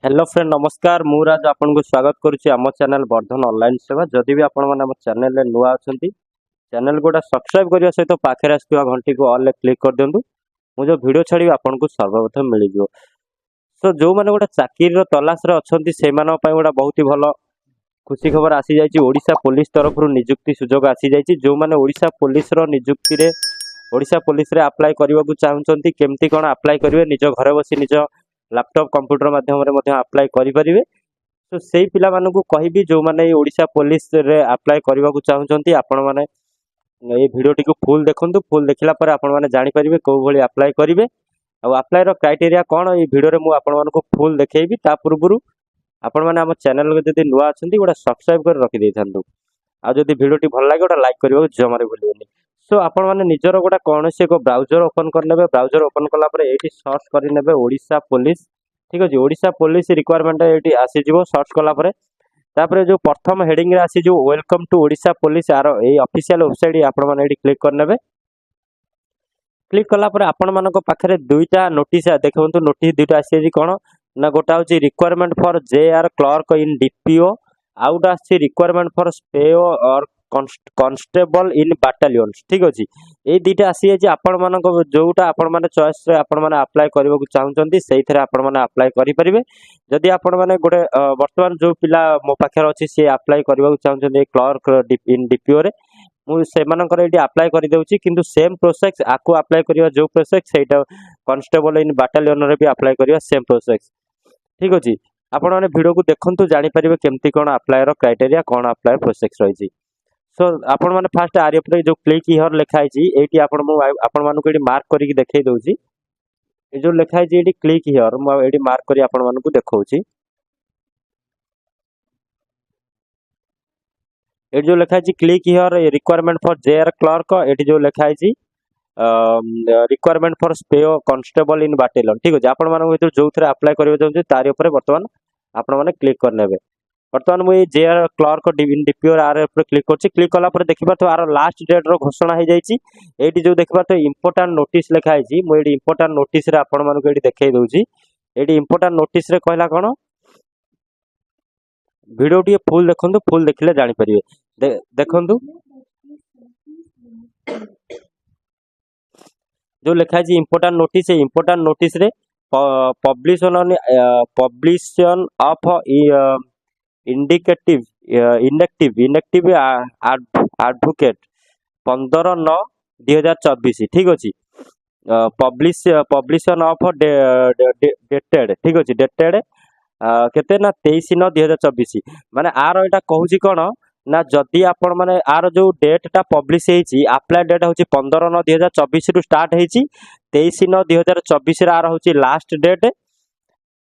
Hello friend नमस्कार मु राज आपन को स्वागत करुच्ची आम चैनल वर्धन ऑनलाइन सेवा जदि भी आपण मैंने चैनल रे नुआ अच्छा चैनल गोटा सब्सक्राइब करने सहित पाखे आसुवा घंटी को ऑल क्लिक कर दिंतु मु जो वीडियो छाड़ी आपन को सर्वप्रथम मिल जाव। सो जो मैंने गोटे चाकरी तलाश रे अच्छा से गोटा बहुत ही भल खुशी खबर आसी जाइए। ओडिशा पुलिस तरफ निजुक्ति सुजोग आसी जाइए। जो मैंने ओडिशा पुलिस निजुक्ति रे ओडिशा पुलिस रे अप्लाई करने को चाहते केमती कौन अप्लाई करेंगे निज घर बसी निज लैपटॉप कंप्यूटर माध्यम अप्लाई करेंगे। तो से पिला मानू कहबी जो मैंने ओडिशा पुलिस रे अप्लाई करने को चाहते आपण मैंने ये भिडियोटी को फुल देखु। फुल देखला पर आपण मैंने जानीपर कौ भाई अप्लाई करेंगे और अप्लाई क्राइटेरिया कौन ये भिडियो मुझे आपको फुल देखी। ता पूर्व आपण मैंने आम चैनल को जब नुआ अच्छा गोटे सब्सक्राइब कर रखी था आ जब भिडियोटी भल लगे गोटे लाइक करने जमारे भूलें। सो आपण मैंने निजर गोटे कौन से एक ब्राउजर ओपन करने ब्राउजर ओपन कलापर ये सर्च करने ओडिशा पुलिस। ठीक अच्छे ओडिशा पुलिस रिक्वायरमेंट ये आसीज सर्च कलापर तापर जो प्रथम हेडिंग आसी जो वेलकम टू ओडिशा पुलिस आर ये ऑफिशियल वेबसाइट आपण मैंने क्लिक करने। क्लिक कलापर आपण मान पाखे दुईटा नोटिस देखो नोटिस दुईटा आसी कौन ना गोटा हूँ requirement for JR clerk in DPO आउ गोटा आसी रिक्वायरमेंट फॉर स्पेओ और कॉन्स्टेबल इन बाटालियंस। ठीक अच्छे ये दुईटा आसी जाइए आपण मान जोटा आपण मैंने चॉइस आपण मैंने अप्लाई करने को चाहते से आपण मैंने अप्लाई करेंगे। जदि आपण मैंने गोटे बर्तमान जो पिला मो पाखे अच्छी सी अप्लाई करने को चाहते क्लर्क इन DPO रे मुझे अप्लाई कर दूसरी किंतु सेम प्रोसेस आपको अप्लाई करवा जो प्रोसेस से कॉन्स्टेबल इन बाटालियन रे भी अप्लाई करवा सेम प्रोसेस। ठीक अच्छे आपण मैंने वीडियो को देखते जानीपर केमती कौन अप्लाई क्राइटेरिया कौन अप्लाई प्रोसेस रही। सो आपण मैंने फास्ट आर जो क्लिक हियर लिखाई ये आपण मानक मार्क करके देखई दूसरी ये जो लिखाई ये क्लिक हियर मुझे मार्क कर आपण मानक देखा ये जो लिखाई click here requirement for JR clerk ये जो लिखाई requirement for SPO constable in battalion. ठीक अच्छे आपण मानक जो अप्लाई करने चाहिए तार बर्तमान आपण मैंने क्लिक करने। बर्तमान मुझे JR क्लर्क इन DPO आर क्लिक कर क्लिक कलापर देखिए आर लास्ट डेट रो घोषणा हो जाए। ये जो देखिए इंपोर्टाट नोटिस लिखाई मुझे इंपोर्टाट नोटिस आपण मानक देखई दूसरी ये इंपोर्टाट नोटिस कहला कौन वीडियो टी फुल देखु फुल देखिले जानीपर देखु जो लिखाई important notice important notice publication of indicative inactive advocate 15/9/2024। ठीक अच्छे पब्लिशन ऑफ डेटेड। ठीक अच्छे डेटेड केते ना 23/9/2024 माने आर एटा कहूची कौन ना जदि आपण माने आर जो डेटा पब्लिश होती अप्लाई डेट हूँ 15/9/2024 रु स्टार्ट होती 23/9/2024 आर हूँ लास्ट डेट।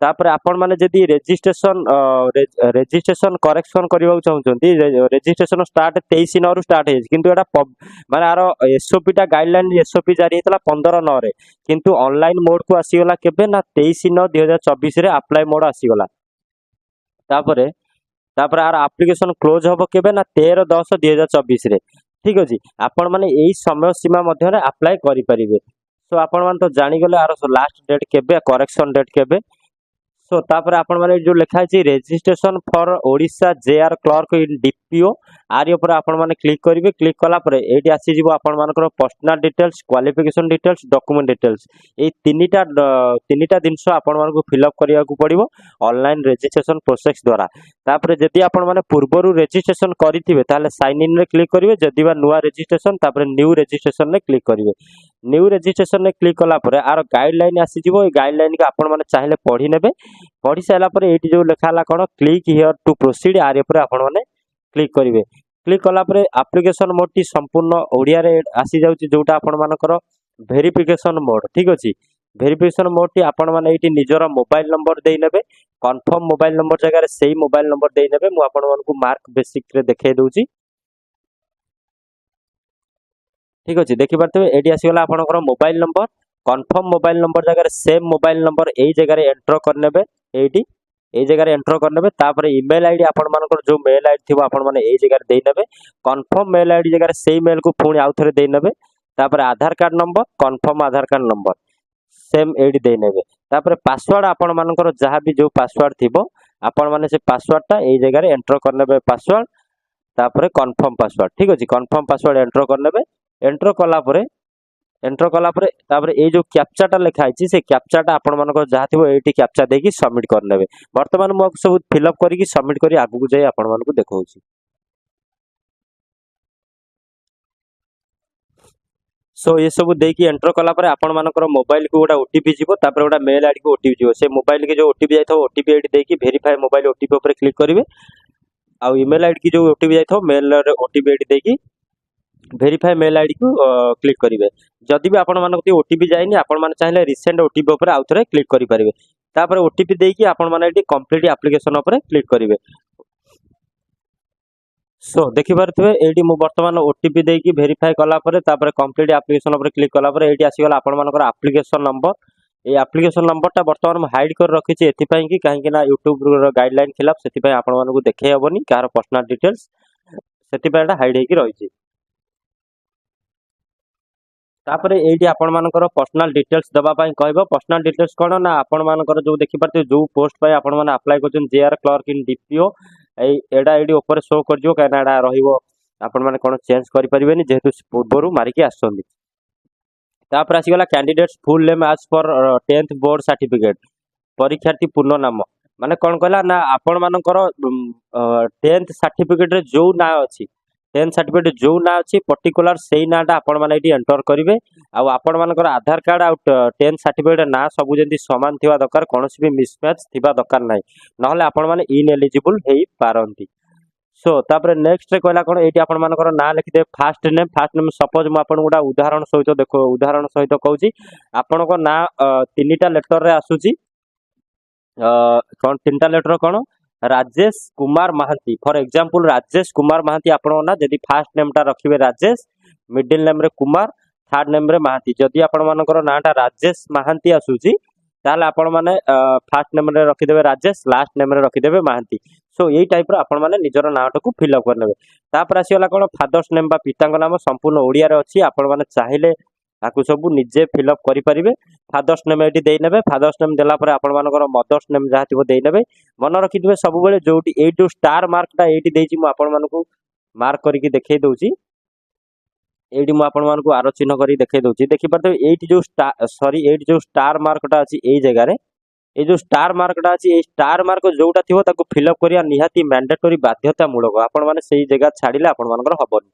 तापर आपण माने जदि रजिस्ट्रेशन करेक्शन करने चाहते रजिस्ट्रेशन स्टार्ट 23/9 रु स्टार्ट होती किंतु एटा माने आर SOP टा गाइडलाइन SOP जारी होता 15/9 रे किंतु ऑनलाइन मोड को आसीगला केबे ना 23/9/2024 रे अप्लाई मोड आसीगला। तापर तापर आर एप्लिकेशन क्लोज हम केबे ना 13/10/2024 रे। ठीक अच्छे आपण माने यही समय सीमा मध्य अप्लाई करेंगे। सो आपण माने तो जानीगले आर लास्ट डेट केबे करेक्शन डेट केबे। सो तापर आपण माने जो लिखाई registration for Odisha JR clerk in DPO आर ऊपर आपण माने क्लिक करेंगे। क्लिक कलापर ये आसीज आपण मानकर personal details qualification details document details ये तीनिटा जिनस आपण मानक फिलअप करने को पड़ो ऑनलाइन रजिस्ट्रेशन प्रोसेस द्वारा। तापर जदि आपण माने पूर्वर रजिस्ट्रेशन करेंगे ताले साइन इन रे क्लिक करेंगे जदि बा नुआ रजिस्ट्रेशन तापर न्यू रजिस्ट्रेशन रे क्लिक करेंगे। न्यू रजिस्ट्रेशन रे क्लिक कलापर आर गाइडलाइन आसीज गाइडलाइन के आपण माने चाहिले पढ़ी नेबे। पढ़ी सारापर ये जो लिखाला कौन क्लिक हियर टू प्रोसीड आर ऊपर आपण माने क्लिक करेंगे। क्लिक कलापर एप्लिकेशन मोड टी संपूर्ण ओडिया रे आसी जाउची जोटा आपण मानकर वेरिफिकेशन मोड। ठीक अच्छे वेरिफिकेशन मोड टी आपण माने एटी निजर मोबाइल नंबर दे नेबे कन्फर्म मोबाइल नंबर जगह से मोबाइल नंबर दे नेबे मु आपण मानकु मार्क बेसिक रे देखै दोची। ठीक अच्छे देखि पारते एटी आसीगला आपनकर mobile number confirm mobile number जगह सेम मोबाइल नंबर यही जगह एंटर करने एटी ये जगह एंटर करने तापर ईमेल आईडी आपण मानकर जो मेल आईडी थी आपण माने यही जगह दे नेबे कन्फर्म मेल आईडी जगह से मेल को पुणी आउ थे दे नेबे तापर आधार कार्ड नंबर कन्फर्म आधार कार्ड नंबर सेम एडी दे नेबे तापर पासवर्ड आपण मानकर जहाँ भी जो पासवर्ड थिबो आपण माने से पासवर्डटा एई जगह रे एंटर करनेबे पासवर्ड तापर कन्फर्म पासवर्ड ठीक अछि कन्फर्म पासवर्ड एंटर करनेबे एंटर कला परे तापर ए जो कैप्चाटा लिखा आइछि से कैप्चाटा आपण मानकर जहाँ थिबो एटी कैप्चा देकी सबमिट करनेबे वर्तमान मु सब फिल अप करी सबमिट करी आगु को जाई आपण मानकु देखौछि। सो ये सब देकी एंटर कला परे आपण मानकर मोबाइल को गोटा ओटीपी जीवो तापर गोटा मेल आईडी को ओटीपी जीवो से मोबाइल के जो ओटीपी जाइथो ओटीपी आईडी देकी वेरीफाई मोबाइल ओटीपी ऊपर क्लिक करिवे आ ईमेल आईडी की जो ओटीपी जाइथो मेल रे ओटीपी आईडी देकी वेरीफाई मेल आईडी को क्लिक करिवे जदि भी आपण मानक ओटीपी जाइनी आपण माने चाहिले रिसेंट ओटीपी ऊपर आउ थरे क्लिक करि परिवे तापर ओटीपी देकी आपण माने एटी कंप्लीट एप्लीकेशन ऊपर क्लिक करिवे। सो देखि पारथबे एटी मु वर्तमान ओटीपी देकी वेरीफाई कला परे तापर कंप्लीट एप्लीकेशन ऊपर क्लिक कला परे एटी आसी गला आपण मानकर एप्लीकेशन नंबर ए एप्लीकेशन नंबरटा वर्तमान मु हाइड कर रखिछि एथि पई कि काहे कि ना यूट्यूब रो गाइडलाइन खिलाफ सेथि पई आपण मानकु देखै हबनी कार पर्सनल डिटेल्स सेथि पई एटा हाइड हेकी रहिछि। तापर एटी आपण मानकर पर्सनल डिटेल्स दबा पई कहबो पर्सनल डिटेल्स कोन ना आपण मानकर जो देखि पारथि जो पोस्ट पई आपण माने अप्लाई करछन जेआर क्लर्क इन डीपीओ एडा एडी ऊपर शो कर दियो काना एडा रहिबो आपण माने कोन चेंज करि परिबेनी जेहेतु पूर्वरु मारी के आछंदी। तापर आसी गला candidates full name as per 10th board certificate परीक्षार्थी पूर्ण नाम माने कोन कहला ना आपण मानकर 10th सर्टिफिकेट रे जो ना अछि 10th सर्टिफिकेट जो ना अछि पर्टिकुलर सेही नाटा आपण माने एटी एंटर करिवे आ आपण मानकर आधार कार्ड आ 10th सर्टिफिकेट ना सब जेंति समान थिबा दरकार कोनोसी भी मिसमैच थिबा दरकार नै नहले आपण माने इनएलिजिबल हेई पारंती। सो तापर नेक्स्ट रे कहला कोन एटी आपण मानकर ना लिखि दे फास्ट नेम सपोज म आपण गुडा उदाहरण सहित देखो उदाहरण सहित कहूची आपण को ना तीनटा लेटर रे आसुची कोन तीनटा लेटर कोन राजेश कुमार महांती फॉर एग्जांपल राजेश कुमार महांती आपण ना जदी फास्ट नेमटा रखिबे राजेश मिडिल नेम रे कुमार थर्ड नेम रे महांती जदी आपण मानकर नाटा राजेश महांती आसुची ताले आपण माने फास्ट नेम रे रखि देबे राजेश लास्ट नेम रे रखि देबे महांती। सो यही टाइप रो आपण माने निजर नाटा को फिल अप करनेबे तापर आसी गला कोन फादर्स नेम बा पिता नाम संपूर्ण ओडिया रे अछि आपण माने चाहिले आकु सब निजे फिल अप करि परिबे फादर्स नेम एटी देई नेबे फादर्स नेम देला परे आपण मानकर मदर्स नेम जहा थिबो देई नेबे मन रखि दिबे सब बेले जोटी ए जो स्टार मार्कटा एटी देइछि मु आपण मानकु मार्क करिकि देखै दउछि एटी मु आपण मानकु आरो चिन्ह करि देखै दउछि देखि परते एटी जो एटी जो स्टार मार्कटा अछि एई जगह रे ए जो स्टार मार्कटा अछि ए स्टार मार्क जोटा थिबो ताकु फिल अप करिया निहाती मैंडेटरी बाध्यतामूलक आपण माने सेही जगह छाडिले आपण मानकर हबनी।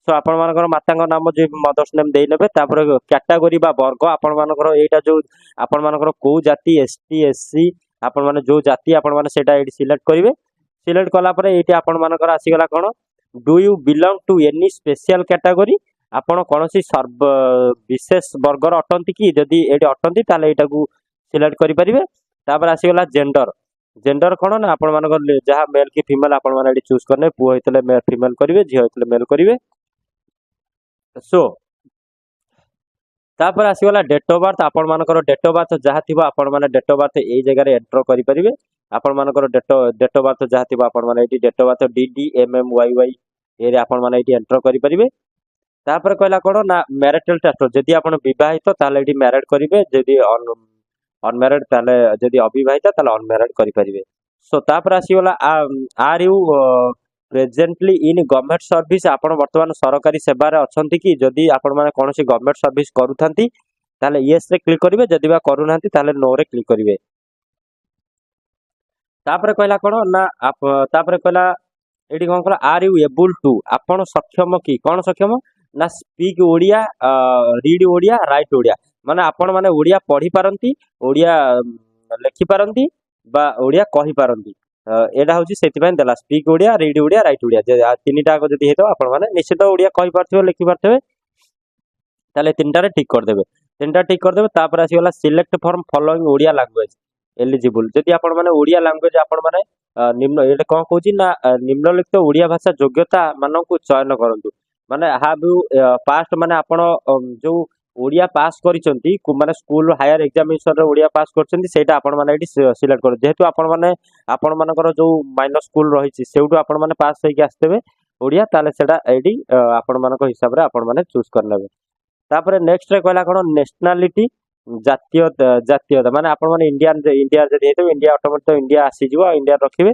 सो आपण मानकर मातांग नाम जे मदर्स नेम देई नेबे तापर कैटेगरी बा वर्ग आपण मानकर एटा जो आपण मानकर को जाति एसटी एससी आपण माने जो जाति आपण माने सेटा एटी सिलेक्ट करिवे सिलेक्ट कला परे एटी आपण मानकर आसी गला कोन do you belong to any special category आपण कोनोसी सर्व विशेष वर्गर अटंती कि जदी एटी अटंती ताले एटा को सिलेक्ट करि परिबे तापर आसी गला जेंडर जेंडर कोन ना आपण मानकर जहा मेल की फीमेल आपण माने एटी चूज करने पुओ हेतले मेल फीमेल करिवे झियो हेतले मेल करिवे। सो तापर आसी गला डेट ऑफ बर्थ आपण मानकर डेट ऑफ बर्थ जहा थिबो आपण माने डेट ऑफ बर्थ एई जगह रे एंटर करि परिबे आपण मानकर डेट ऑफ बर्थ जहा थिबो आपण माने एटी डेट ऑफ बर्थ DDMMYY ए रे आपण माने एटी एंटर करि परिबे तापर कहला कोन ना मैरिटल स्टेटस जदी आपण विवाहित ताले एटी मैरिड करिवे जदी अनमैरिड ताले जदी अविवाहित ताले अनमैरिड करि परिबे। सो तापर आसी गला are you presently in government service आपण वर्तमान सरकारी सेवा रे अछंती कि जदी आपण माने कोनोसी गवर्नमेंट सर्विस करूथांती ताले यस रे क्लिक करिवे जदी बा करूनांती ताले नो रे क्लिक करिवे। तापर कहला कोन ना तापर कहला एडी कोन कहला आर यू एबल टू आपण सक्षम कि कोन सक्षम ना speak Odia read Odia write Odia माने आपण माने ओडिया पढी पारंती ओडिया लेखि पारंती बा ओडिया कहि पारंती एडा होची सेति पय देला speak Odia read Odia write Odia जे तीनटा को जदी हेतो आपण माने निश्चित ओडिया कहि पारथिबो लेखि पारथिबे ताले तीनटा रे टिक कर देबे तीनटा टिक कर देबे तापर आसी गला select from following Odia language eligible जदी आपण माने ओडिया लैंग्वेज आपण माने निम्न एटा कोन कहूची ना निम्नलिखित ओडिया भाषा योग्यता मानकु चयन करंतु माने हैव यू पास्ट माने आपण जो ओडिया पास करिसंती माने स्कूल हायर एग्जामिनेशन रे ओडिया पास करछंती सेटा आपण माने एटी सिलेक्ट कर जेहेतु आपण मानकर जो माइनर स्कूल रहिछि सेउटु आपण माने पास होई के आस्तेबे ओडिया ताले सेटा एटी आपण मानक हिसाब रे आपण माने चूज करनेबे। तापर नेक्स्ट रे कहला कोन नेशनलिटी ଜାତୀୟତା ମାନେ ଆପଣମାନେ ଇଣ୍ଡିଆ ଯଦି ହେଇଥିବ ଇଣ୍ଡିଆ ଅଟୋମେଟିକ୍ ଇଣ୍ଡିଆ ଆସିଯିବ ଆଉ ଇଣ୍ଡିଆ ରଖିବେ।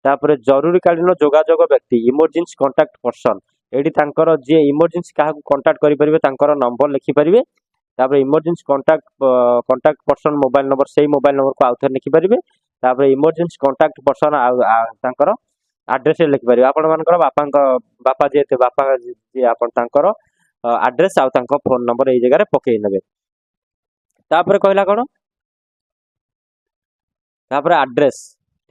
ତାପରେ ଜରୁରୀକାଳୀନ ଯୋଗାଯୋଗ ବ୍ୟକ୍ତି ଇମର୍ଜେନ୍ସି କଣ୍ଟାକ୍ଟ ପର୍ସନ, ଏଇଠି ତାଙ୍କର ଯିଏ ଇମର୍ଜେନ୍ସି କାହାକୁ କଣ୍ଟାକ୍ଟ କରିପାରିବେ ତାଙ୍କର ନମ୍ବର ଲେଖିପାରିବେ। ତାପରେ emergency contact person mobile number, ସେଇ ମୋବାଇଲ ନମ୍ବରକୁ ଆଉଥରେ ଲେଖିପାରିବେ। ତାପରେ ଇମର୍ଜେନ୍ସି କଣ୍ଟାକ୍ଟ ପର୍ସନ ତାଙ୍କର ଆଡ୍ରେସ ଲେଖିପାରିବେ। ଆପଣମାନଙ୍କର ବାପା ଯିଏ ଆପଣ ତାଙ୍କର ଆଡ୍ରେସ ଆଉ ତାଙ୍କ ଫୋନ ନମ୍ବର ଏଇ ଜାଗାରେ ପକେଇ ନେବେ। ତାପରେ କହିଲା କଣ, ତାପରେ ଆଡ୍ରେସ,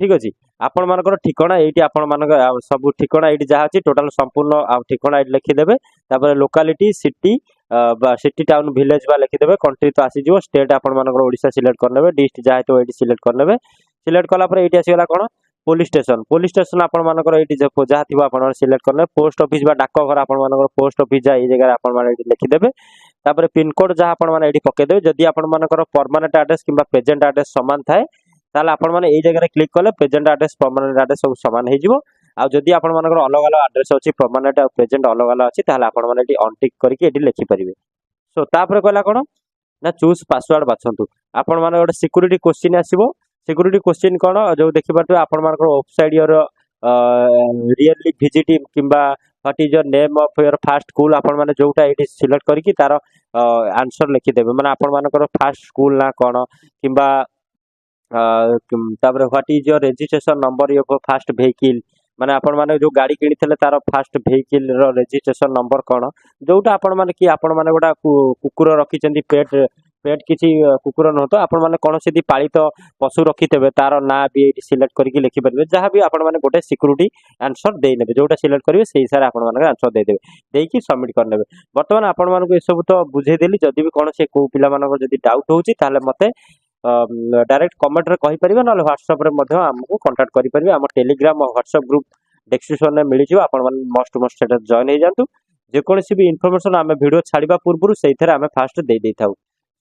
ଠିକ ଅଛି। ଆପଣମାନଙ୍କର ଠିକଣା ଏଇଠି, ଆପଣମାନଙ୍କ ସବୁ ଠିକଣା ଏଇଠି ଯାହା ଅଛି ଟୋଟାଲ ସମ୍ପୂର୍ଣ୍ଣ ଆଉ ଠିକଣା ଏଇଠି ଲେଖିଦେବେ। ତାପରେ ଲୋକାଲିଟି ସିଟି ବା ସିଟି ଟାଉନ ଭିଲେଜ ବା ଲେଖିଦେବେ। କଣ୍ଟ୍ରି ତ ଆସିଯିବ, ଷ୍ଟେଟ୍ ଆପଣମାନଙ୍କର ଓଡ଼ିଶା ସିଲେକ୍ଟ କରିନେବେ, ଡିଷ୍ଟ୍ରିକ୍ଟ ଯାହା ହେଇଥିବ ଏଇଠି ସିଲେକ୍ଟ କରିନେବେ। ସିଲେକ୍ଟ କଲା ପରେ ଏଇଠି ଆସିଗଲା କଣ ପୋଲିସ ଷ୍ଟେସନ ଆପଣମାନଙ୍କର ଏଇଠି ଯାହା ଥିବ ଆପଣମାନେ ସିଲେକ୍ଟ କରିନେବେ। ପୋଷ୍ଟ ଅଫିସ ବା ଡାକଘର ଆପଣମାନଙ୍କର ପୋଷ୍ଟ ଅଫିସ ଯାହା ଏଇ ଜାଗାରେ ଆପଣମାନେ ଏଇଠି ଲେଖିଦେବେ। ତାପରେ ପିନକୋଡ ଯାହା ଆପଣମାନେ ଏଇଠି ପକେଇଦେବେ। ଯଦି ଆପଣମାନଙ୍କର ପରମାନେଣ୍ଟ ଆଡ୍ରେସ କିମ୍ବା ପ୍ରେଜେଣ୍ଟ ଆଡ୍ରେସ ସମାନ ଥାଏ ତାହେଲେ ଆପଣମାନେ ଏଇ ଜାଗାରେ କ୍ଲିକ୍ କଲେ ପ୍ରେଜେଣ୍ଟ ଆଡ୍ରେସ ପରମାନେଣ୍ଟ ଆଡ୍ରେସ ସବୁ ସମାନ ହେଇଯିବ। ଆଉ ଯଦି ଆପଣମାନଙ୍କର ଅଲଗା ଅଲଗା ଆଡ୍ରେସ ଅଛି, ପରମାନେଣ୍ଟ ଆଉ ପ୍ରେଜେଣ୍ଟ ଅଲଗା ଅଲଗା ଅଛି, ତାହେଲେ ଆପଣମାନେ ଏଠି ଅନଟିକ୍ କରିକି ଏଠି ଲେଖିପାରିବେ। ସୋ ତାପରେ କହିଲା କଣ ନା ଚୁଜ୍ ପାସୱାର୍ଡ ବାଛନ୍ତୁ। ଆପଣମାନେ ଗୋଟେ ସିକ୍ୟୁରିଟି କ୍ୱେଶ୍ଚିନ୍ ଆସିବ। ସିକ୍ୟୁରିଟି କ୍ୱେଶ୍ଚିନ୍ କଣ, ଯୋଉ ଦେଖିପାରୁଥିବେ ଆପଣମାନଙ୍କର ୱେବସାଇଟ୍ ରିଏଲି ଭିଜିଟ୍ କିମ୍ବା what is your name of your first school, ଆପଣମାନେ ଯୋଉଟା ଏଇଠି ସିଲେକ୍ଟ କରିକି ତାର ଆନ୍ସର ଲେଖିଦେବେ। ମାନେ ଆପଣମାନଙ୍କର ଫାଷ୍ଟ ସ୍କୁଲ ନା କଣ, କିମ୍ବା ତାପରେ what is your registration number your first vehicle, ମାନେ ଆପଣମାନେ ଯୋଉ ଗାଡି କିଣିଥିଲେ ତାର ଫାଷ୍ଟ ଭେହିକିଲ ର ରେଜିଷ୍ଟ୍ରେସନ ନମ୍ବର କଣ, ଯୋଉଟା ଆପଣମାନେ ଗୋଟେ କୁକୁର ରଖିଛନ୍ତି, ପେଟ୍ କିଛି କୁକୁର ନୁହଁ ତ, ଆପଣମାନେ କୌଣସି ବି ପାଳିତ ପଶୁ ରଖିଥିବେ ତାର ନାଁ ବି ଏଇଠି ସିଲେକ୍ଟ କରିକି ଲେଖିପାରିବେ। ଯାହା ବି ଆପଣମାନେ ଗୋଟେ ସିକ୍ୟୁରିଟି ଆନ୍ସର ଦେଇନେବେ, ଯୋଉଟା ସିଲେକ୍ଟ କରିବେ ସେଇ ହିସାବରେ ଆପଣମାନଙ୍କ ଆନ୍ସର ଦେଇଦେବେ, ଦେଇକି ସବମିଟ କରିନେବେ। ବର୍ତ୍ତମାନ ଆପଣମାନଙ୍କୁ ଏସବୁ ତ ବୁଝେଇଦେଲି। ଯଦି ବି କୌଣସି କୋଉ ପିଲାମାନଙ୍କର ଯଦି ଡାଉଟ୍ ହଉଛି ତାହେଲେ ମତେ ଡାଇରେକ୍ଟ କମେଣ୍ଟରେ କହିପାରିବେ, ନହେଲେ ହ୍ୱାଟ୍ସଆପରେ ମଧ୍ୟ ଆମକୁ କଣ୍ଟାକ୍ଟ କରିପାରିବେ। ଆମ ଟେଲିଗ୍ରାମ ଆଉ ହ୍ୱାଟ୍ସଆପ ଗ୍ରୁପ ଡେସ୍କ୍ରିପସନରେ ମିଳିଯିବ, ଆପଣମାନେ ମଷ୍ଟ ସେଟା ଜଏନ୍ ହେଇଯାଆନ୍ତୁ। ଯେକୌଣସି ବି ଇନଫର୍ମେସନ ଆମେ ଭିଡ଼ିଓ ଛାଡ଼ିବା ପୂର୍ବରୁ ସେଇଥିରେ ଆମେ ଫାଷ୍ଟ ଦେଇଥାଉ।